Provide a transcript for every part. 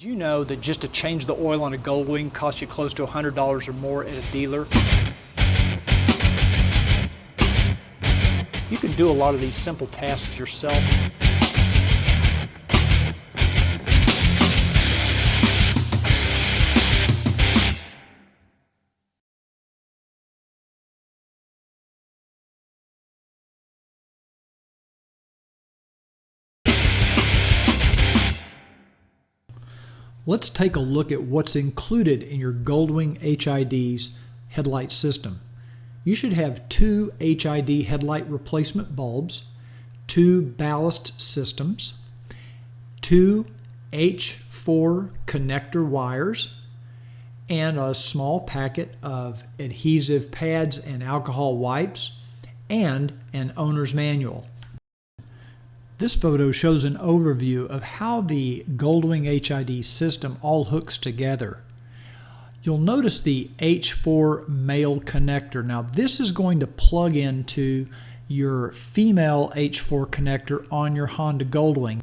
Did you know that just to change the oil on a Goldwing costs you close to $100 or more at a dealer? You can do a lot of these simple tasks yourself. Let's take a look at what's included in your Goldwing HIDs headlight system. You should have 2 HID headlight replacement bulbs, 2 ballast systems, 2 H4 connector wires, and a small packet of adhesive pads and alcohol wipes, and an owner's manual. This photo shows an overview of how the Goldwing HID system all hooks together. You'll notice the H4 male connector. Now this is going to plug into your female H4 connector on your Honda Goldwing.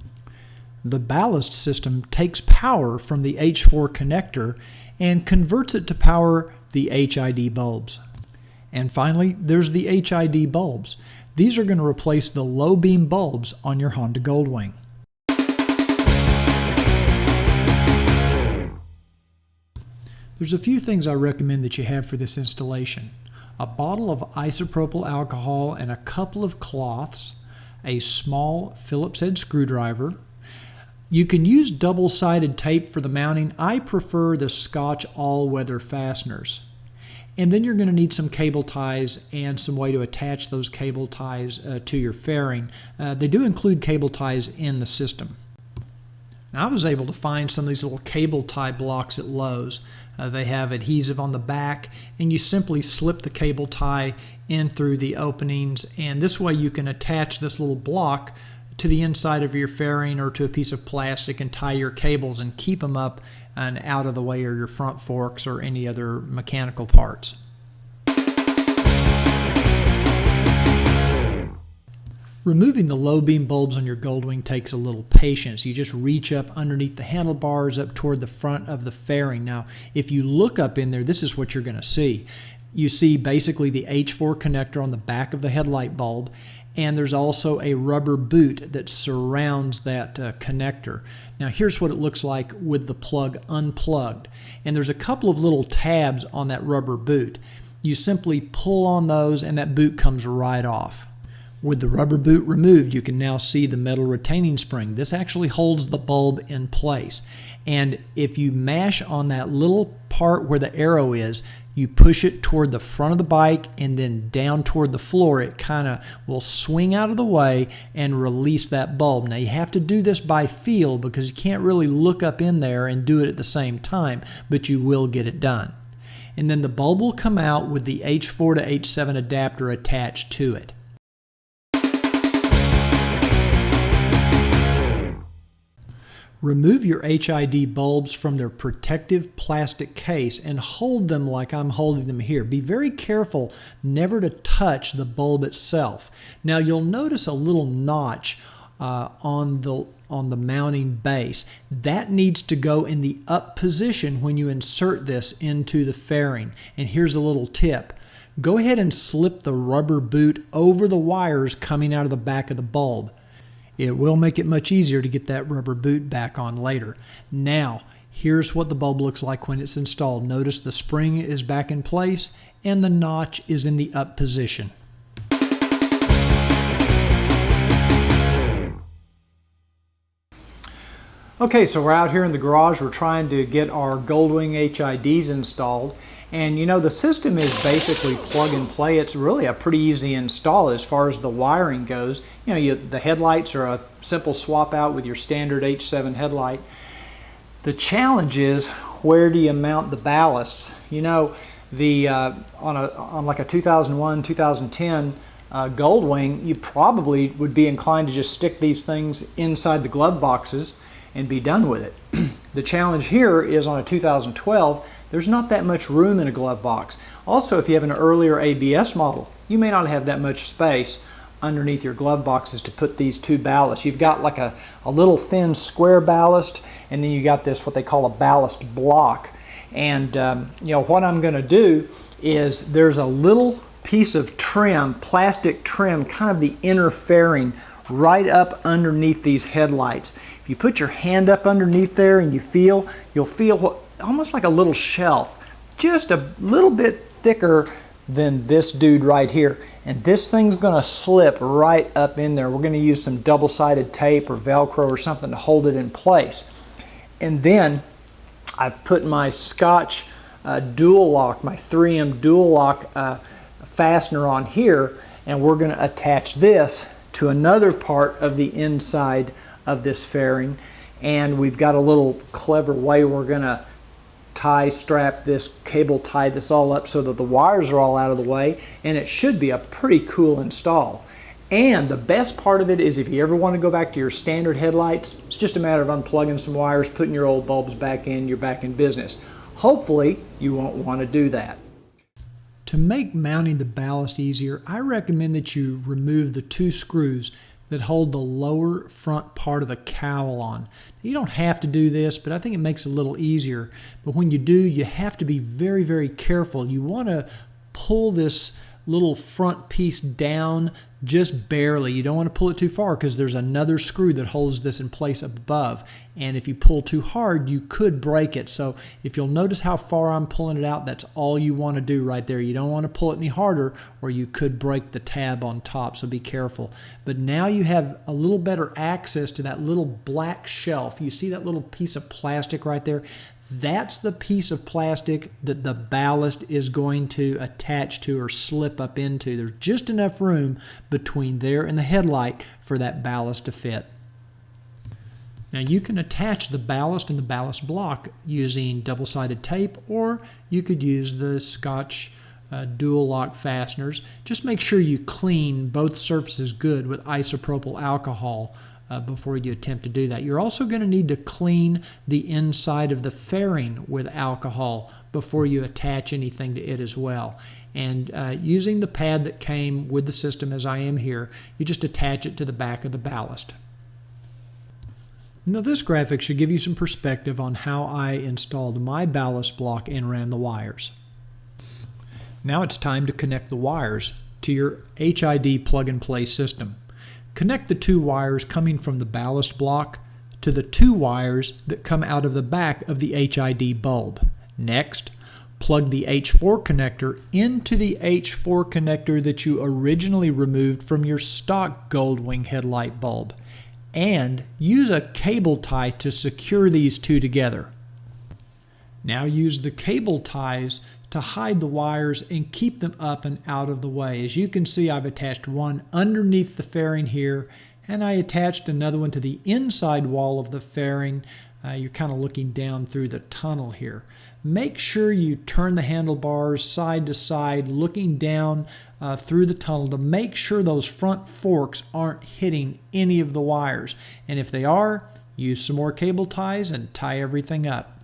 The ballast system takes power from the H4 connector and converts it to power the HID bulbs. And finally, there's the HID bulbs. These are going to replace the low beam bulbs on your Honda Goldwing. There's a few things I recommend that you have for this installation. A bottle of isopropyl alcohol and a couple of cloths, a small Phillips head screwdriver. You can use double-sided tape for the mounting. I prefer the Scotch all-weather fasteners. And then you're going to need some cable ties and some way to attach those cable ties to your fairing. They do include cable ties in the system. Now, I was able to find some of these little cable tie blocks at Lowe's. They have adhesive on the back, and you simply slip the cable tie in through the openings, and this way you can attach this little block to the inside of your fairing or to a piece of plastic and tie your cables and keep them up and out of the way of your front forks or any other mechanical parts. Removing the low beam bulbs on your Goldwing takes a little patience. You just reach up underneath the handlebars up toward the front of the fairing. Now, if you look up in there, this is what you're going to see. You see basically the H4 connector on the back of the headlight bulb, and there's also a rubber boot that surrounds that connector. Now here's what it looks like with the plug unplugged, and there's a couple of little tabs on that rubber boot. You simply pull on those and that boot comes right off. With the rubber boot removed, you can now see the metal retaining spring. This actually holds the bulb in place. And if you mash on that little part where the arrow is, you push it toward the front of the bike and then down toward the floor, it kind of will swing out of the way and release that bulb. Now you have to do this by feel because you can't really look up in there and do it at the same time, but you will get it done. And then the bulb will come out with the H4 to H7 adapter attached to it. Remove your HID bulbs from their protective plastic case and hold them like I'm holding them here. Be very careful never to touch the bulb itself. Now you'll notice a little notch on the mounting base. That needs to go in the up position when you insert this into the fairing. And here's a little tip. Go ahead and slip the rubber boot over the wires coming out of the back of the bulb. It will make it much easier to get that rubber boot back on later. Now, here's what the bulb looks like when it's installed. Notice the spring is back in place and the notch is in the up position. Okay, so we're out here in the garage. We're trying to get our Goldwing HIDs installed. And you know, the system is basically plug and play. It's really a pretty easy install as far as the wiring goes. You know, the headlights are a simple swap out with your standard H7 headlight. The challenge is, where do you mount the ballasts? You know, on like a 2001, 2010 Goldwing, you probably would be inclined to just stick these things inside the glove boxes and be done with it. The challenge here is on a 2012, there's not that much room in a glove box. Also, if you have an earlier ABS model, you may not have that much space underneath your glove box is to put these two ballasts. You've got like a little thin square ballast, and then you got this what they call a ballast block. And you know what I'm going to do is there's a little piece of trim, plastic trim, kind of the inner fairing right up underneath these headlights. If you put your hand up underneath there and you'll feel what, almost like a little shelf, just a little bit thicker than this dude right here. And this thing's going to slip right up in there. We're going to use some double-sided tape or Velcro or something to hold it in place. And then I've put my Scotch dual lock, my 3M dual lock fastener on here, and we're going to attach this to another part of the inside of this fairing. And we've got a little clever way we're going to strap this, cable tie this all up so that the wires are all out of the way, and it should be a pretty cool install. And the best part of it is if you ever want to go back to your standard headlights, it's just a matter of unplugging some wires, putting your old bulbs back in, you're back in business. Hopefully you won't want to do that. To make mounting the ballast easier, I recommend that you remove the two screws that hold the lower front part of the cowl on. You don't have to do this, but I think it makes it a little easier. But when you do, you have to be very, very careful. You want to pull this little front piece down just barely. You don't want to pull it too far because there's another screw that holds this in place above. And if you pull too hard, you could break it. So if you'll notice how far I'm pulling it out, that's all you want to do right there. You don't want to pull it any harder or you could break the tab on top, so be careful. But now you have a little better access to that little black shelf. You see that little piece of plastic right there? That's the piece of plastic that the ballast is going to attach to or slip up into. There's just enough room between there and the headlight for that ballast to fit. Now you can attach the ballast and the ballast block using double-sided tape, or you could use the Scotch dual lock fasteners. Just make sure you clean both surfaces good with isopropyl alcohol before you attempt to do that. You're also going to need to clean the inside of the fairing with alcohol before you attach anything to it as well. And using the pad that came with the system, as I am here, you just attach it to the back of the ballast. Now this graphic should give you some perspective on how I installed my ballast block and ran the wires. Now it's time to connect the wires to your HID plug-and-play system. Connect the two wires coming from the ballast block to the two wires that come out of the back of the HID bulb. Next, plug the H4 connector into the H4 connector that you originally removed from your stock Goldwing headlight bulb, and use a cable tie to secure these two together. Now use the cable ties to hide the wires and keep them up and out of the way. As you can see, I've attached one underneath the fairing here, and I attached another one to the inside wall of the fairing. You're kind of looking down through the tunnel here. Make sure you turn the handlebars side to side, looking down through the tunnel to make sure those front forks aren't hitting any of the wires. And if they are, use some more cable ties and tie everything up.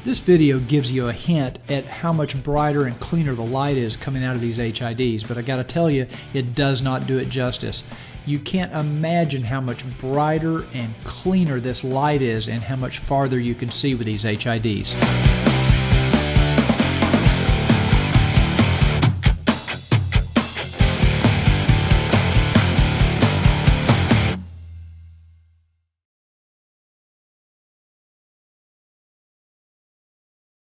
This video gives you a hint at how much brighter and cleaner the light is coming out of these HIDs, but I gotta tell you, it does not do it justice. You can't imagine how much brighter and cleaner this light is and how much farther you can see with these HIDs.